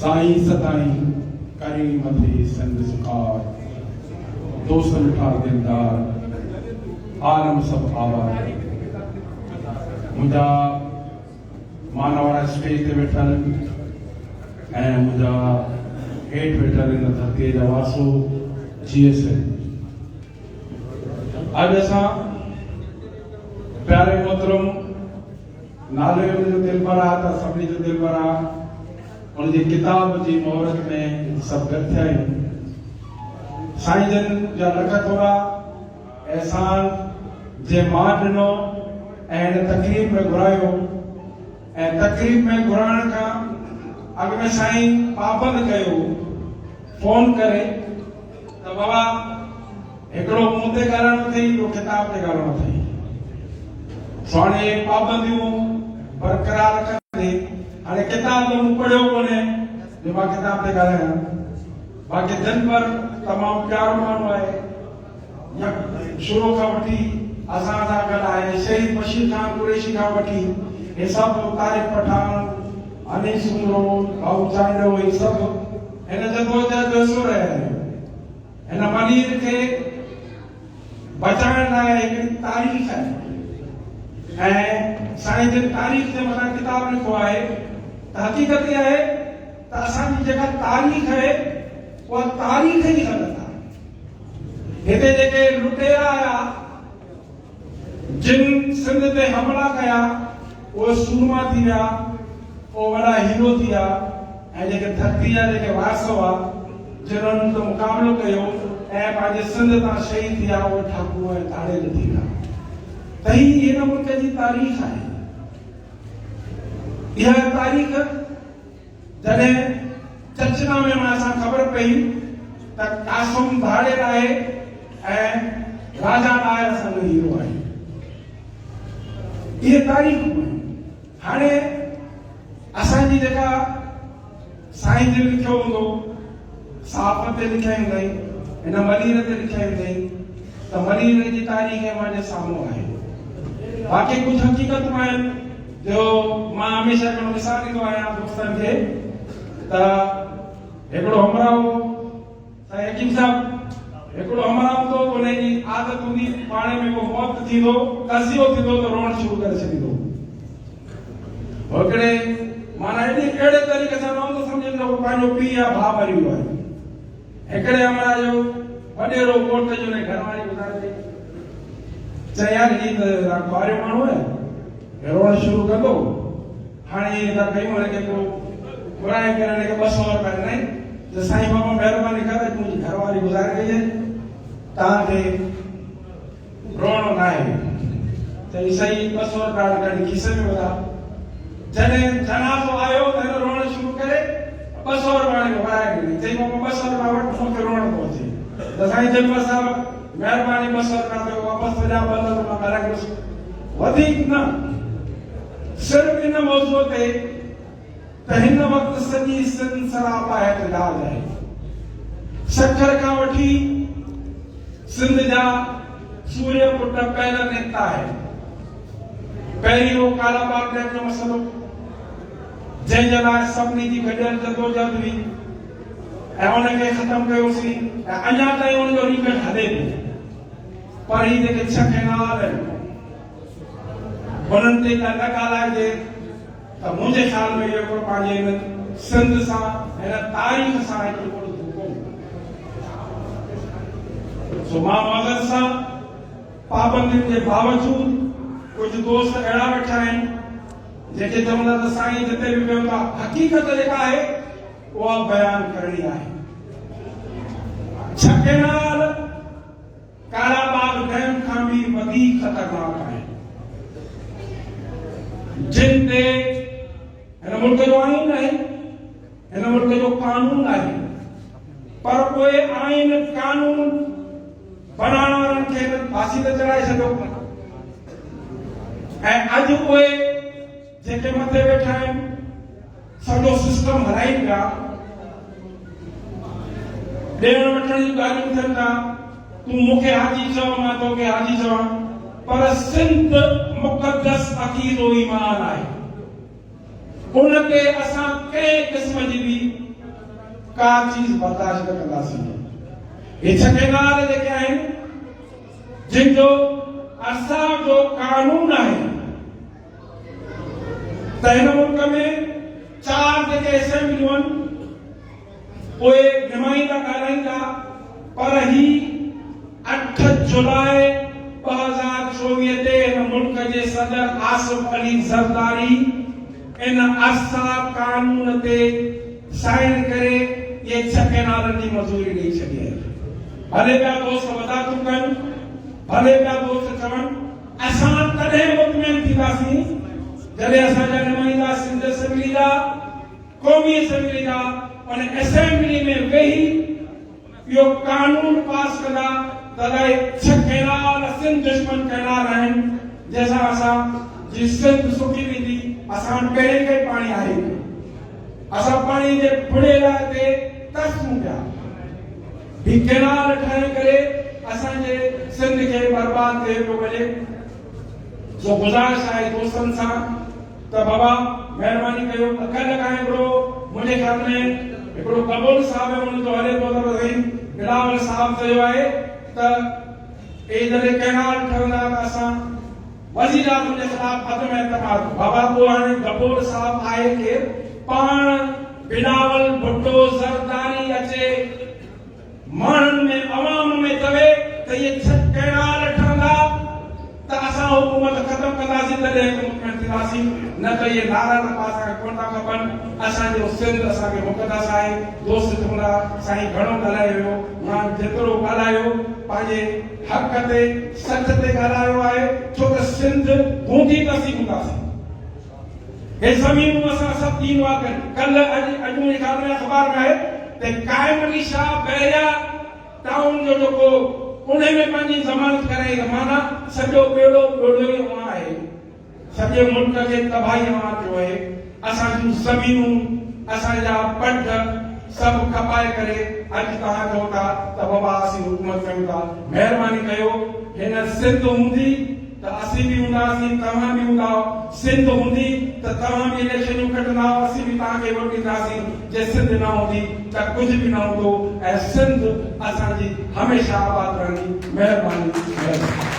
साईं सदाई करी मथे संग सुकार दोस्त मिठा दिलदार आलम सब आबाद मुझा मानवाड़ा स्टेज ते वेठल ऐं मुझा हेठ वेठल इन धरती जा वासो जीएस आज असां प्यारे मोहतरम नाले जो दिलबरा था सभी जो दिलबरा उनकी किताब की मोहरत में सब गठिया साईं जन जा लख थोड़ा एहसान जे मां ॾिनो ऐं तकलीफ़ में घुरायो ऐं तकलीफ़ में घुराइण खां अॻु में साईं पाबंद कयो फोन करे त बाबा हिकिड़ो मूं ते ॻाल्हाइणो अथई ॿियो किताब ते ॻाल्हाइणो अथई सो हाणे पाबंदियूं बरक़रार रखंदे हाणे किताब तो मूं पढ़ियो कोन्हे जो मां किताब ते ॻाल्हायां बाक़ी दिन भर तमामु प्यारो माण्हू आहे शुरू खां वठी असां सां गॾु आहे शहीद बशीर खान कुरैशी खां वठी हे सभु तारिक पठान अनीस उमरो भाऊ चांडो हे सभु हिन जदोजहद जो हिसो रहिया आहिनि हिन मनीर खे बचाइण लाइ हिकिड़ी तारीख़ आहे ऐं साईं जन तारीख़ जे मथां किताब लिखो आहे त हक़ीक़त इहा आहे त असांजी जेका तारीख़ आहे उहा तारीख़ ई ग़लति आहे हिते जेके लुटेरा आया जिन सिंध ते हमला कया उहे सूरमा थी विया पोइ वॾा हीरो थी विया ऐं जेके धरती जा जेके वारस हुआ जिन्हनि तो मुक़ाबिलो कयो ऐं पंहिंजे सिंध तां शहीद थी विया उहे ठाकू ऐं ताड़े थी विया त ही हिन मुल्क जी तारीख़ आहे इहा तारीख़ जॾहिं चचना में असां ख़बर पई त कासम धाड़े आहे ऐं राजा नायर असांजो हीरो आहे इहे तारीख़ हाणे असांजी जेका साईं जन लिखियो हूंदो साहब ते लिखिया हूंदई हिन मनीर ते लिखिया हूंदई त मनीर जी तारीख़ मुंहिंजे साम्हूं आहे बाक़ी कुझु हक़ीक़तूं आहिनि जो मां हमेशह हिकिड़ो मिसाल ॾींदो आहियां दोस्तनि खे त हिकिड़ो हमराह साईं हकीम साहब हिकिड़ो हमराह हूंदो उनजी आदत हूंदी पाणे में को मौत थींदो कसियो थींदो त रोअण शुरू करे छॾींदो हिकिड़े माना अहिड़े तरीक़े सां रहंदो सम्झंदो पंहिंजो पीउ या भाउ मरी वियो आहे हिकिड़े हमराह जो वॾेरो घोट जो ने घरवारी ॿुधाए चई यार ही त कुआरियो माण्हू आहे रोअण शुरू कंदो हाणे इहे त कयूं हिनखे को घुराए करे हिनखे 200 रुपया ॾिनई त साईं बाबा महिरबानी करे मुंहिंजी घरवारी गुज़ारे वई आहे तव्हांखे रोअणो न आहे चई सही 200 रुपया कढी खीसे में विधा जॾहिं जनाज़ो आयो त हिन रोअण शुरू करे 200 रुपया घुराए ॾिनई चई बाबा 200 रुपया वटि मूंखे रोअण थो अचे त साईं जन साहब महिरबानी 200 रुपया ते वापसि वञा 200 रुपया ॻाल्हाए वधीक न सिर्फ़ इन मौज़ूअ ते त हिन वक़्तु सॼी सिंध सरापा एतजाज आहे सखर खां वठी सिंध जा सूर्य पुट पहिरियों नेता आहे पहिरीं हो कालाबाग डैम जो मसइलो जंहिंजे लाइ सभिनी जी गॾियल जदोजहद हुई ऐं उनखे ख़तमु कयोसीं ऐं अञा ताईं उनजो रीमेक हले थो पर ही जेके 6 कैनाल आहिनि उन्हनि ते न ॻाल्हाइजे त मुंहिंजे ख़्याल में इहो हिकिड़ो पंहिंजे हिन सिंध सां हिन तारीख़ सां हिकिड़ो धोखो सो मां मगज़ सां पाबंदियुनि जे बावजूद कुझु दोस्त अहिड़ा वेठा आहिनि जेके चवंदा त साईं जिते बि वियो था हक़ीक़त जेका आहे उहा बयानु करणी आहे 6 कैनाल कालाबाग डैम खां बि वधीक ख़तरनाक आहे जिन ते हिन मुल्क जो आइन आहे हिन मुल्क जो कानून आहे पर उहे आइन कानून बनाइण वारनि खे फांसी ते चढ़ाए छॾियो ऐं अॼु उहे जेके मथे वेठा आहिनि सॼो सिस्टम हलाई पिया ॾियण वठण जी ॻाल्हियूं थियनि था तूं मूंखे हाजी चओ मां तोखे हाजी चवां पर सिंध मुक़दस अक़ीदो ईमान आहे उनके असां कंहिं क़िस्म जी भी का चीज बर्दाश्त न कंदासीं। हे छह केनाल जेके आहिनि जिनजो असांजो कानून आहे त हिन मुल्क में 4 जेके असेंबलियूं आहिनि उहे नुमाइंदा ॻाल्हाईंदा, पर ही 8 जुलाई 2024 ते हिन मुल्क जे सदर आसिफ अली ज़रदारी इन असा कानून ते साइन करे ये 6 केनालनि जी मंज़ूरी ॾेई छॾी आहे। भले पिया दोस्त वधातूं कनि, भले पिया दोस्त चवनि, असां तॾहिं मुतमइन थींदासीं जॾहिं असांजा नुमाइंदा सिंध असेंबली जा, क़ौमी असेंबली जा उन असेंबली में वेही इहो कानून पास कंदा तॾहिं 6 केनाल सिंध दुश्मन केनाल आहिनि जंहिंसां असां जी सिंध सुकी वेंदी। असां पहिरें खे पाणी आहे, असां पाणी जे बुड़ेला ते तरसूं पिया। ही केनाल ठाहे करे असांजे सिंध खे बर्बाद कयो पियो वञे। सो गुज़ारिश आहे दोस्तनि सां त बाबा महिरबानी कयो, अकल खां हिकिड़ो मुंहिंजे ख़्याल में हिकिड़ो कबूल साहब हुनजो हले पियो त भई बिलावल साहब चयो आहे त ए जॾहिं केनाल ठहंदा त असां वज़ीर आज़म जे ख़िलाफ़ अदम एतमाद। बाबा को हाणे कबूल साहब आहे के पाण बिलावल भुट्टो ज़रदारी अचे माण्हुनि में अवाम में चवे त ये 6 केनाल ठहंदा त असां हुकूमत ख़त्म कंदासीं, तॾहिं हुकूमत थींदासीं। न त इहे नारा न असांखे कोन था खपनि। असांजो सिंध असांखे मुक़दस आहे। दोस्त चवंदा साईं घणो ॻाल्हाए वियो, मां जेतिरो ॻाल्हायो पंहिंजे हक़ ते सच ते ॻाल्हायो आहे, छो त सिंध हूंदी त असीं हूंदासीं। हे ज़मीनूं असां सभु ॾींदो आहे। कल्ह अॼु मुंहिंजे ख़्याल में अख़बार में आहे त काइम अली शाह बहरिया टाउन जो जेको उन में पंहिंजी ज़मानत कराई, माना सॼो बेड़ो बेड़ो वहां आहे, सॼे मुल्क खे तबाही वहां थियो आहे। असांजूं ज़मीनूं असांजा पट सभु खपाए करे अॼु तव्हां चओ था त बाबा असीं हुकूमत कयूं था। महिरबानी कयो, हिन सिंध हूंदी त असीं बि हूंदासीं, तव्हां बि हूंदा। सिंध हूंदी त तव्हां बि इलेक्शनूं कढंदा, असीं बि तव्हांखे वोट ॾींदासीं। जे सिंध न हूंदी त कुझु बि न हूंदो ऐं सिंध असांजी हमेशह आबाद रहंदी। महिरबानी।